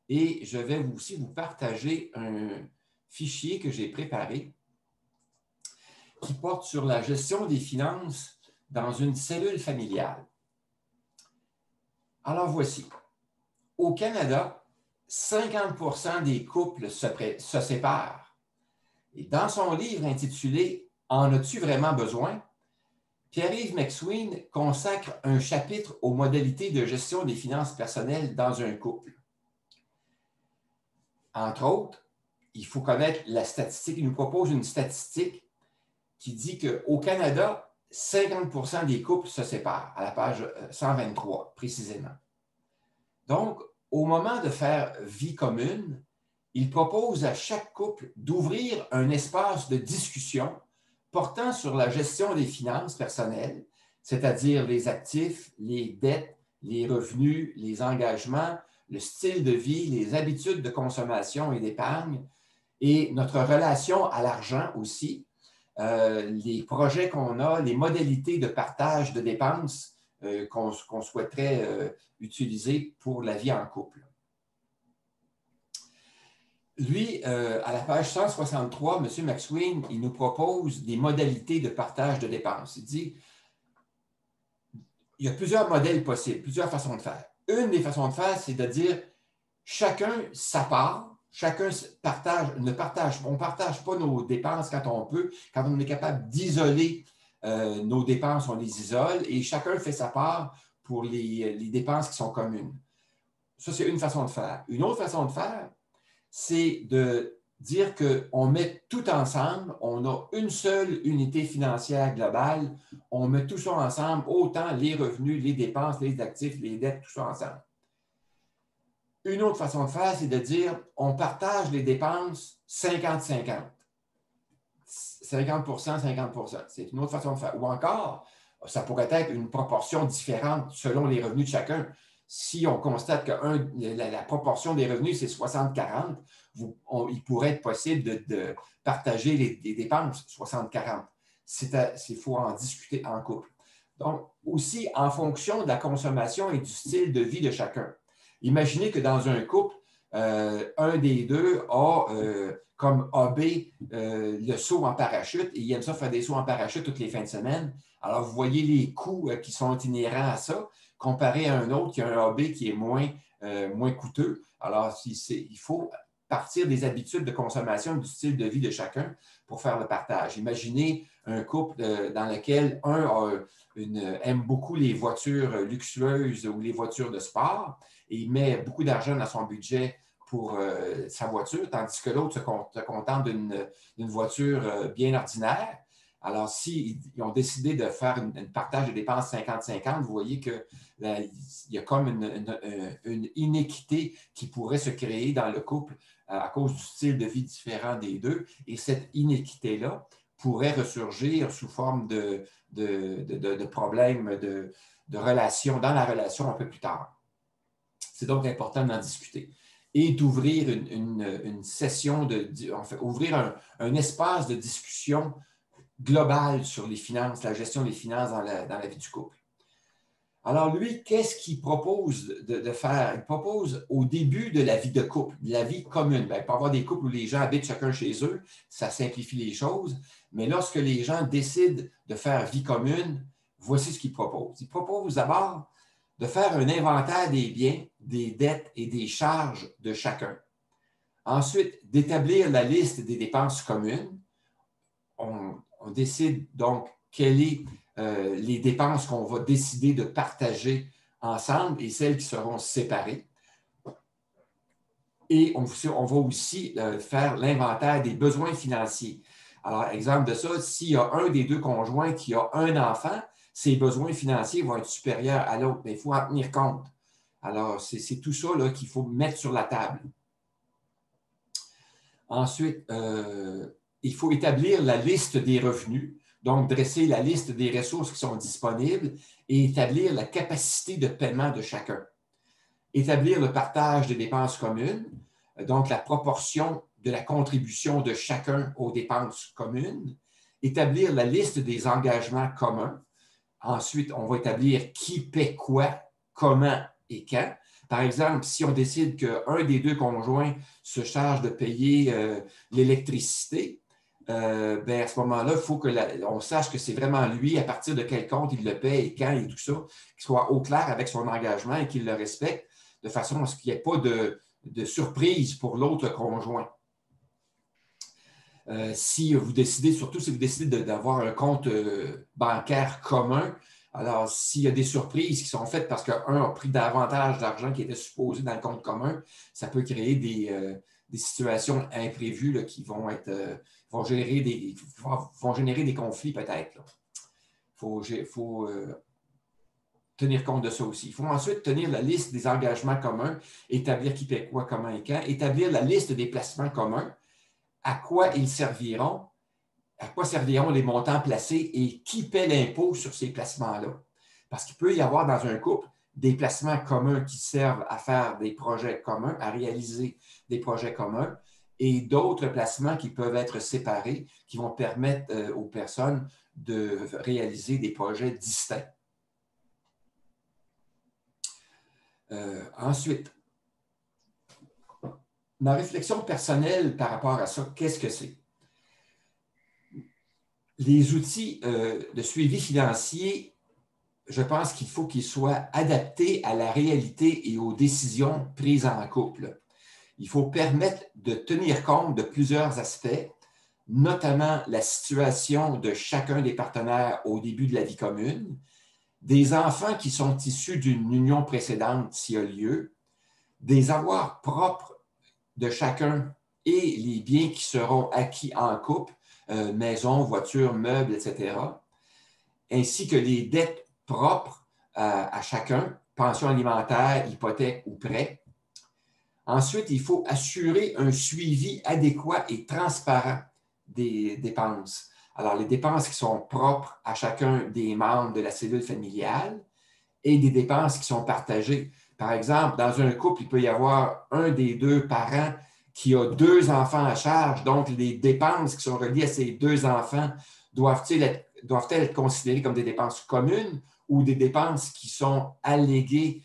et je vais aussi vous partager un fichier que j'ai préparé qui porte sur la gestion des finances dans une cellule familiale. Alors voici. Au Canada, 50% des couples se séparent. Et dans son livre intitulé « En as-tu vraiment besoin ?» Pierre-Yves McSween consacre un chapitre aux modalités de gestion des finances personnelles dans un couple. Entre autres, il faut connaître la statistique. Il nous propose une statistique qui dit qu'au Canada, 50% des couples se séparent, à la page 123 précisément. Donc, au moment de faire vie commune, il propose à chaque couple d'ouvrir un espace de discussion portant sur la gestion des finances personnelles, c'est-à-dire les actifs, les dettes, les revenus, les engagements, le style de vie, les habitudes de consommation et d'épargne, et notre relation à l'argent aussi, les projets qu'on a, les modalités de partage de dépenses qu'on souhaiterait utiliser pour la vie en couple. Lui, à la page 163, M. McSween, il nous propose des modalités de partage de dépenses. Il dit, il y a plusieurs modèles possibles, plusieurs façons de faire. Une des façons de faire, c'est de dire, chacun sa part, chacun on ne partage pas nos dépenses quand on peut, quand on est capable d'isoler nos dépenses, on les isole et chacun fait sa part pour les dépenses qui sont communes. Ça, c'est une façon de faire. Une autre façon de faire, c'est de dire qu'on met tout ensemble, on a une seule unité financière globale, on met tout ça ensemble, autant les revenus, les dépenses, les actifs, les dettes, tout ça ensemble. Une autre façon de faire, c'est de dire on partage les dépenses 50-50. 50%, 50%. C'est une autre façon de faire. Ou encore, ça pourrait être une proportion différente selon les revenus de chacun. Si on constate que la proportion des revenus, c'est 60-40, il pourrait être possible de partager les dépenses 60-40. Il faut en discuter en couple. Donc, aussi en fonction de la consommation et du style de vie de chacun. Imaginez que dans un couple, un des deux a comme hobby le saut en parachute et il aime ça faire des sauts en parachute toutes les fins de semaine. Alors, vous voyez les coûts qui sont inhérents à ça, comparé à un autre qui a un hobby qui est moins coûteux. Alors, il faut partir des habitudes de consommation et du style de vie de chacun pour faire le partage. Imaginez un couple dans lequel un aime beaucoup les voitures luxueuses ou les voitures de sport et il met beaucoup d'argent dans son budget pour sa voiture, tandis que l'autre se contente d'une voiture bien ordinaire. Alors, s'ils ont décidé de faire un partage de dépenses 50-50, vous voyez qu'il y a comme une inéquité qui pourrait se créer dans le couple à cause du style de vie différent des deux. Et cette inéquité-là pourrait ressurgir sous forme de problèmes de relation, dans la relation un peu plus tard. C'est donc important d'en discuter et d'ouvrir une session, ouvrir un espace de discussion global sur les finances, la gestion des finances dans la vie du couple. Alors lui, qu'est-ce qu'il propose de faire? Il propose au début de la vie de couple, de la vie commune. Bien, il peut y avoir des couples où les gens habitent chacun chez eux, ça simplifie les choses, mais lorsque les gens décident de faire vie commune, voici ce qu'il propose. Il propose d'abord de faire un inventaire des biens, des dettes et des charges de chacun. Ensuite, d'établir la liste des dépenses communes. On décide donc quelles sont les dépenses qu'on va décider de partager ensemble et celles qui seront séparées. Et on va aussi faire l'inventaire des besoins financiers. Alors, exemple de ça, s'il y a un des deux conjoints qui a un enfant, ses besoins financiers vont être supérieurs à l'autre, mais il faut en tenir compte. Alors, c'est tout ça qu'il faut mettre sur la table. Ensuite, il faut établir la liste des revenus, donc dresser la liste des ressources qui sont disponibles et établir la capacité de paiement de chacun. Établir le partage des dépenses communes, donc la proportion de la contribution de chacun aux dépenses communes. Établir la liste des engagements communs. Ensuite, on va établir qui paie quoi, comment et quand. Par exemple, si on décide qu'un des deux conjoints se charge de payer l'électricité, ben à ce moment-là, il faut qu'on sache que c'est vraiment lui, à partir de quel compte il le paie et quand et tout ça, qu'il soit au clair avec son engagement et qu'il le respecte, de façon à ce qu'il n'y ait pas de surprise pour l'autre conjoint. Si vous décidez, surtout si vous décidez d'avoir un compte bancaire commun, alors s'il y a des surprises qui sont faites parce qu'un a pris davantage d'argent qui était supposé dans le compte commun, ça peut créer des situations imprévues là, qui vont générer des conflits peut-être. Il faut tenir compte de ça aussi. Il faut ensuite tenir la liste des engagements communs, établir qui paie quoi, comment et quand, établir la liste des placements communs, à quoi ils serviront, à quoi serviront les montants placés et qui paie l'impôt sur ces placements-là. Parce qu'il peut y avoir dans un couple des placements communs qui servent à faire des projets communs, à réaliser des projets communs, et d'autres placements qui peuvent être séparés, qui vont permettre aux personnes de réaliser des projets distincts. Ensuite, ma réflexion personnelle par rapport à ça, qu'est-ce que c'est? Les outils de suivi financier, je pense qu'il faut qu'ils soient adaptés à la réalité et aux décisions prises en couple. Il faut permettre de tenir compte de plusieurs aspects, notamment la situation de chacun des partenaires au début de la vie commune, des enfants qui sont issus d'une union précédente s'il y a lieu, des avoirs propres de chacun et les biens qui seront acquis en couple, maison, voiture, meubles, etc., ainsi que les dettes propres à chacun, pension alimentaire, hypothèque ou prêt. Ensuite, il faut assurer un suivi adéquat et transparent des dépenses. Alors, les dépenses qui sont propres à chacun des membres de la cellule familiale et des dépenses qui sont partagées. Par exemple, dans un couple, il peut y avoir un des deux parents qui a 2 enfants à charge, donc les dépenses qui sont reliées à ces 2 enfants doivent-elles être considérées comme des dépenses communes ou des dépenses qui sont alléguées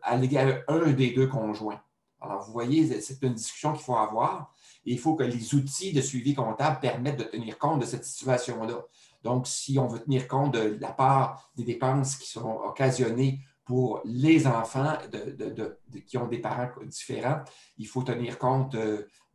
alléguées à un des deux conjoints? Alors, vous voyez, c'est une discussion qu'il faut avoir. Et il faut que les outils de suivi comptable permettent de tenir compte de cette situation-là. Donc, si on veut tenir compte de la part des dépenses qui sont occasionnées pour les enfants qui ont des parents différents, il faut tenir compte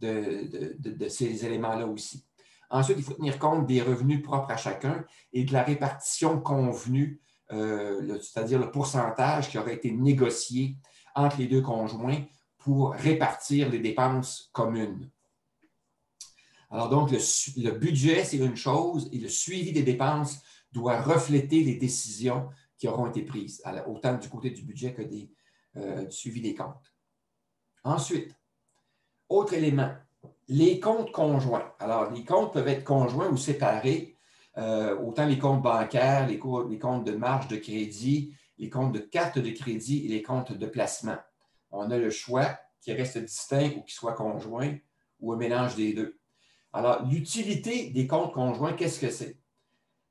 de ces éléments-là aussi. Ensuite, il faut tenir compte des revenus propres à chacun et de la répartition convenue, c'est-à-dire le pourcentage qui aurait été négocié entre les deux conjoints pour répartir les dépenses communes. Alors donc, le budget, c'est une chose et le suivi des dépenses doit refléter les décisions qui auront été prises, autant du côté du budget que du suivi des comptes. Ensuite, autre élément, les comptes conjoints. Alors, les comptes peuvent être conjoints ou séparés, autant les comptes bancaires, les comptes de marge de crédit, les comptes de carte de crédit et les comptes de placement. On a le choix qui reste distinct ou qui soit conjoint ou un mélange des deux. Alors, l'utilité des comptes conjoints, qu'est-ce que c'est?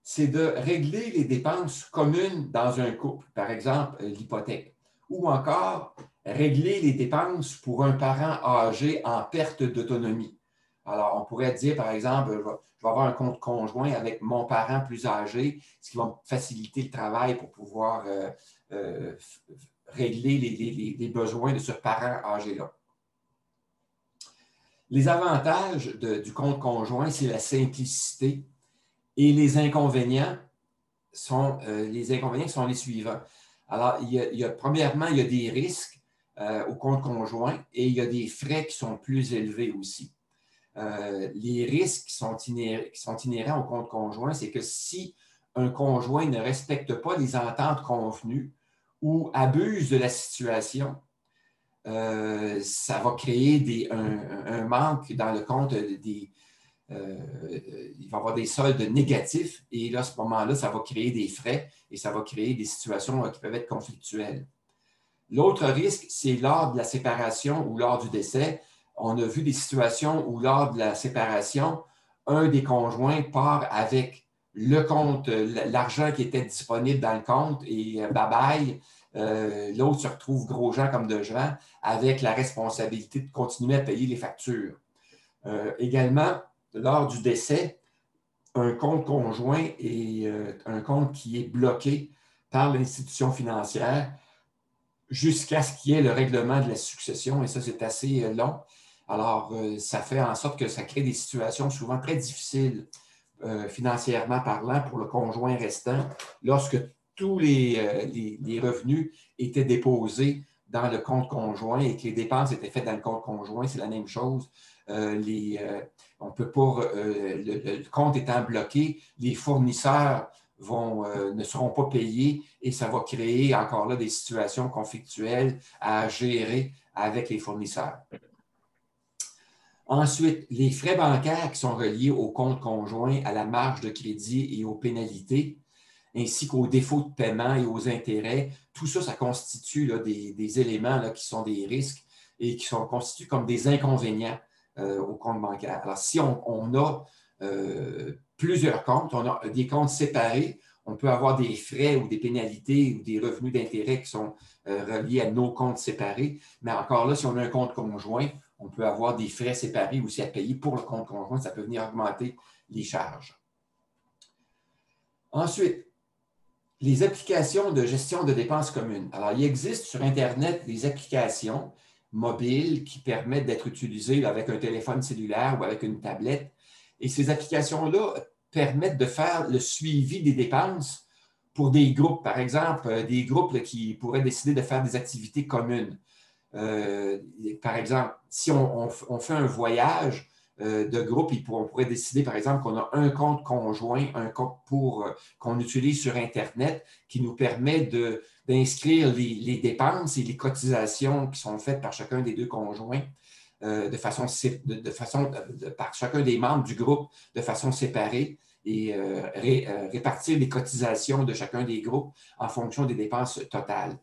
C'est de régler les dépenses communes dans un couple, par exemple l'hypothèque, ou encore régler les dépenses pour un parent âgé en perte d'autonomie. Alors, on pourrait dire, par exemple, je vais avoir un compte conjoint avec mon parent plus âgé, ce qui va me faciliter le travail pour pouvoir régler les besoins de ce parent âgé-là. Les avantages du compte conjoint, c'est la simplicité et les inconvénients sont les suivants. Alors, premièrement, il y a des risques au compte conjoint et il y a des frais qui sont plus élevés aussi. Les risques qui sont inhérents au compte conjoint, c'est que si un conjoint ne respecte pas les ententes convenues ou abuse de la situation, ça va créer un manque dans le compte il va y avoir des soldes négatifs et là, à ce moment-là, ça va créer des frais et ça va créer des situations qui peuvent être conflictuelles. L'autre risque, c'est lors de la séparation ou lors du décès. On a vu des situations où lors de la séparation, un des conjoints part avec le compte, l'argent qui était disponible dans le compte et bye-bye, L'autre se retrouve gros gens comme de gens avec la responsabilité de continuer à payer les factures. Également, lors du décès, un compte conjoint est un compte qui est bloqué par l'institution financière jusqu'à ce qu'il y ait le règlement de la succession, et ça, c'est assez long. Alors, ça fait en sorte que ça crée des situations souvent très difficiles financièrement parlant pour le conjoint restant lorsque tous les revenus étaient déposés dans le compte conjoint et que les dépenses étaient faites dans le compte conjoint, c'est la même chose. On peut pas, le compte étant bloqué, les fournisseurs ne seront pas payés et ça va créer encore là des situations conflictuelles à gérer avec les fournisseurs. Ensuite, les frais bancaires qui sont reliés au compte conjoint, à la marge de crédit et aux pénalités, ainsi qu'aux défauts de paiement et aux intérêts, tout ça, ça constitue là, des éléments là, qui sont des risques et qui sont constitués comme des inconvénients au compte bancaire. Alors, si on a plusieurs comptes, on a des comptes séparés, on peut avoir des frais ou des pénalités ou des revenus d'intérêt qui sont reliés à nos comptes séparés. Mais encore là, si on a un compte conjoint, on peut avoir des frais séparés aussi à payer pour le compte conjoint. Ça peut venir augmenter les charges. Ensuite, les applications de gestion de dépenses communes. Alors, il existe sur Internet des applications mobiles qui permettent d'être utilisées avec un téléphone cellulaire ou avec une tablette. Et ces applications-là permettent de faire le suivi des dépenses pour des groupes. Par exemple, des groupes là, qui pourraient décider de faire des activités communes. Par exemple, si on fait un voyage de groupe, on pourrait décider, par exemple, qu'on a un compte conjoint, un compte qu'on utilise sur Internet qui nous permet d'inscrire les dépenses et les cotisations qui sont faites par chacun des deux conjoints par chacun des membres du groupe de façon séparée et répartir les cotisations de chacun des groupes en fonction des dépenses totales.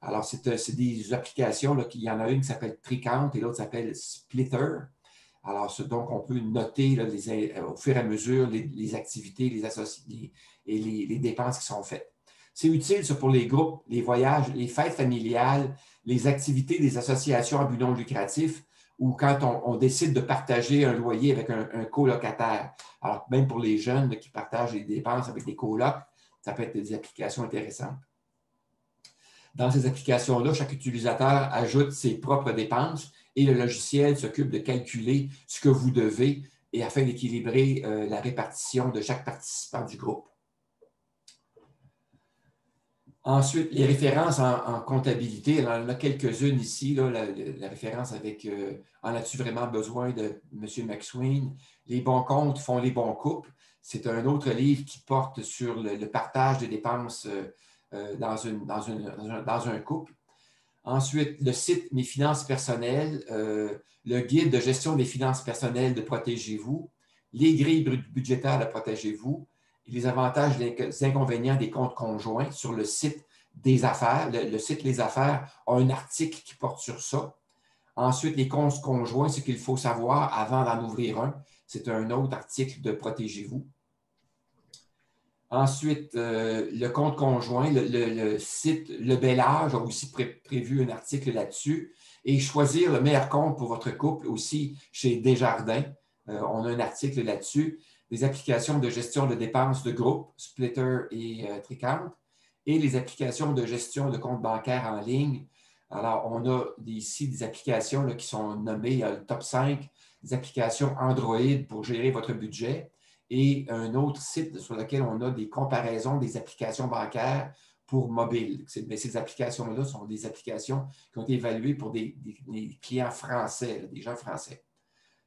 Alors, c'est des applications, là, il y en a une qui s'appelle Tricount et l'autre s'appelle Splitter. Alors, donc, on peut noter là, au fur et à mesure les activités, les dépenses qui sont faites. C'est utile ça, pour les groupes, les voyages, les fêtes familiales, les activités des associations à but non lucratif ou quand on décide de partager un loyer avec un colocataire. Alors, même pour les jeunes là, qui partagent les dépenses avec des colocs, ça peut être des applications intéressantes. Dans ces applications-là, chaque utilisateur ajoute ses propres dépenses et le logiciel s'occupe de calculer ce que vous devez et afin d'équilibrer la répartition de chaque participant du groupe. Ensuite, les références en comptabilité, il y en a quelques-unes ici, là, la référence avec « En as-tu vraiment besoin » de M. McSween. « Les bons comptes font les bons couples ». C'est un autre livre qui porte sur le partage des dépenses dans un couple. Ensuite, le site Mes finances personnelles, le guide de gestion des finances personnelles de Protégez-vous, les grilles budgétaires de Protégez-vous, et les avantages et les inconvénients des comptes conjoints sur le site des affaires. Le site Les Affaires a un article qui porte sur ça. Ensuite, les comptes conjoints, ce qu'il faut savoir avant d'en ouvrir un. C'est un autre article de Protégez-vous. Ensuite, le compte conjoint, le site Le Bel Âge a aussi prévu un article là-dessus. Et choisir le meilleur compte pour votre couple aussi chez Desjardins. On a un article là-dessus. Les applications de gestion de dépenses de groupe, Splitter et Tricount, et les applications de gestion de compte bancaire en ligne. Alors, on a ici des applications là, qui sont nommées le top 5, des applications Android pour gérer votre budget, et un autre site sur lequel on a des comparaisons des applications bancaires pour mobile. Ces applications-là sont des applications qui ont été évaluées pour des clients français, des gens français.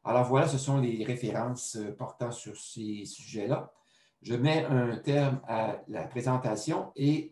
Alors voilà, ce sont les références portant sur ces sujets-là. Je mets un terme à la présentation et